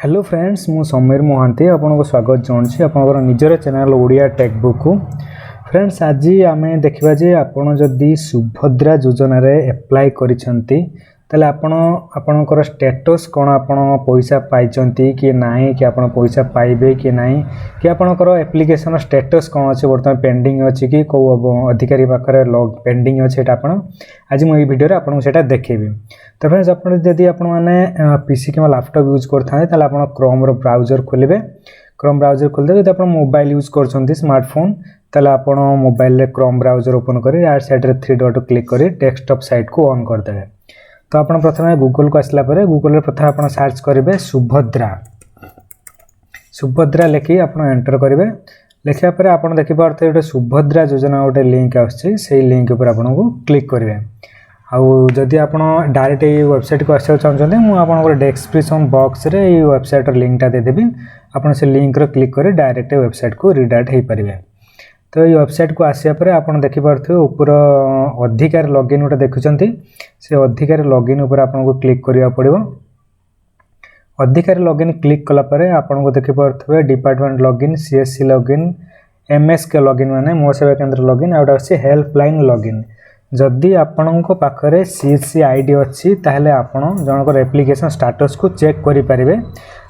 Hello friends मु समीर महांती आपको स्वागत जनाऊँ आप निजर चैनल ओडिया टेक बुक को फ्रेंड्स आज आम देखा जे आपड़ जदि सुभद्रा योजना रे एप्लाय करिसेंती ताले आपणकर स्टेटस कौन आपण पैसा पाइचंती कि नाही कि आपण पैसा पाइबे कि नाही कि आपणकर एप्लिकेशन स्टेटस कौन अच्छे बर्तमान पेंडिंग अच्छी कि कौ अधिकारी पाखे लॉग पेंडिंग अच्छे आपण आज मुझे वीडियो आपको सेटा देखेबी। तो फ्रेंड्स आपड़ जदि आपण मैंने पीसी कि लैपटॉप यूज करते आप क्रोम ब्राउजर खोलेंगे क्रोम ब्राउजर खोलते जब आप मोबाइल यूज कर स्मार्टफोन ताले आपण मोबाइल क्रोम ब्राउजर ओपन कर यार साइड 3 डॉट क्लिक कर डेस्कटॉप साइट को ऑन करदे। तो आप प्रथम गूगल को आसला पर गूगल प्रथम आप सर्च करेंगे सुभद्रा सुभद्रा लिखि आप एंटर करेंगे लिखा पर आप देखिए गोटे सुभद्रा योजना गोटे लिंक आसी लिंक पर आपको क्लिक करेंगे। आउ जदि आप डायरेक्ट ये वेबसाइट को आसा चाहते मुझे डिस्क्रिप्शन बॉक्स रे ये वेबसाइट लिंकटा देदेवी आप से लिंक क्लिक कर डायरेक्ट वेबसाइट को रिडायरेक्ट हो पारे। तो ये वेबसाइट को आसिया पर आप देखिपे ऊपर अधिकार लॉगिन गोटे देखुंत से अधिकार लॉगिन ऊपर आपको क्लिक करा पड़ो। अधिकार लॉगिन क्लिक कलापर आपको देखिपे department login CSC login MSK login माने मो सेवा केंद्र लॉगिन आउट अच्छे हेल्पलाइन लॉगिन जदि आपण पाखरे सीएससी आईडी अच्छी ताहले आपण जनकर एप्लिकेशन स्टेटस को चेक करि परिबे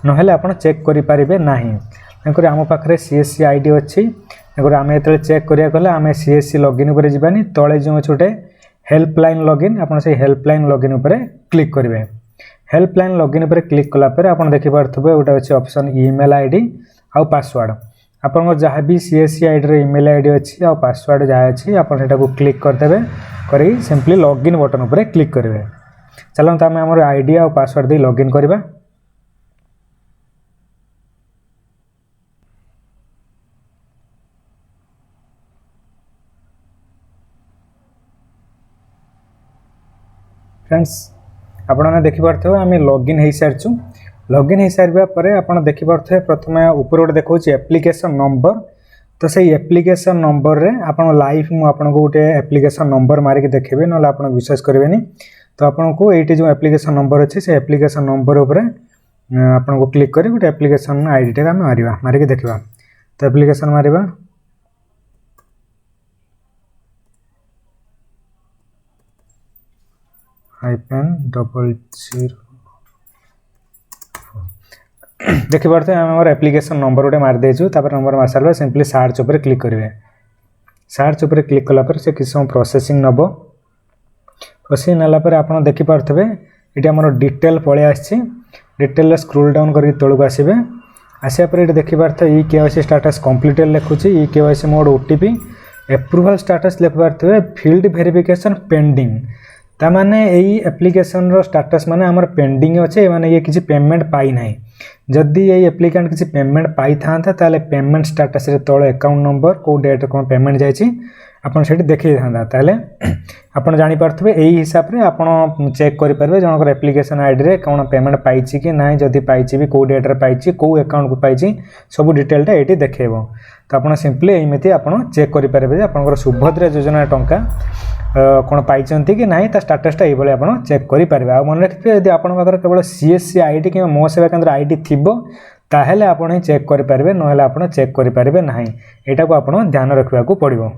नहेले आपण चेक करि परिबे नाही। एकर आम पाखरे सीएससी आईडी अच्छी एकर आम एतले चेक करिया कले आम सीएससी लॉगिन ऊपर जिबानी तळे जो छोटे हेल्पलाइन लॉगिन आपण से हेल्पलाइन लॉगिन ऊपर क्लिक करिवे। हेल्पलाइन लॉगिन ऊपर क्लिक कला पर आपण देखि पारथबे ओटा अछि ऑप्शन ईमेल आईडी आ पासवर्ड आपन जहाँ भी सीएससी आईडी रे ईमेल आईडी अच्छी आ पासवर्ड जहाँ अच्छी आप क्लिक करदेवे करी सिंपली लॉगिन बटन ऊपर क्लिक करेंगे। चलो तो आम आम आईडी आ पासवर्ड दे लॉगिन करवा। फ्रेंड्स आपने देखिपे आम लॉगिन हो सारी लॉगिन हो सारा पर आप देखिपे प्रथम ऊपर गोटे देखा एप्लिकेशन नंबर तो से एप्लिकेशन नंबर रे आपन लाइव मु आपन को गोटे एप्लिकेशन नंबर मारिक देखबे न आप विश्वास करेंगे। तो आपन को ये जो एप्लिकेशन नंबर अच्छे से एप्लिकेशन नंबर ऊपर आपन को क्लिक कर गोटे एप्लिकेशन आईडी टा मारिबा मारिक देखबा। तो एप्लिकेशन मारिबा -00 देखि पारते आम एप्लिकेशन नंबर गोटे मारिदेचु नंबर मार सारा सिंपली सर्च ऊपर क्लिक करेंगे। सर्च ऊपर क्लिक कलापर से किसी समय प्रोसेसिंग नब प्रोसेसिंग नालापर आप देखिपे ये आम डिटेल पलि आसी डिटेल स्क्रोल डाउन करके तौक आसबे आसा पर ये देखिपे ई केवाईसी स्टेटस कंप्लीटेड लिखुची e KYC mode OTP approval status लिखिपे फील्ड वेरिफिकेशन पेंडिंग तामाने यही एप्लिकेशन रो स्टेटस माने हमर पेंडिंग अच्छे माने ये किसी पेमेंट पाई नाही। जदि ये एप्लिकेंट किसी पेमेंट पाई था ताले पेमेंट स्टेटस रे तळे अकाउंट नंबर को डेट को पेमेंट जायछि आपन सेठी देखि था ताले आपन जानि पारथबे एही हिसाब रे आपन चेक करि परबे जनकर एप्लिकेशन आईडी रे कोन पेमेंट पाइछि कि नाही जदि पाइछि भी को डेट रे पाइछि को अकाउंट को पाइछि सब डिटेल टा एठी देखेबो। तो आपन सिंपली एमिति आपन चेक करि परबे जे आपनकर सुभद्रा योजना टंका कौन पाई कि ना स्टेटसटा ये आप चेक करेंगे। आ मन रखिए यदि आप केवल सीएससी आईडी कि मो सेवा केंद्र आईडी थी ताहले आप चेक करेंगे ना आप चेक करेंगे ना। यहाँ को आप ध्यान रखा पड़ो।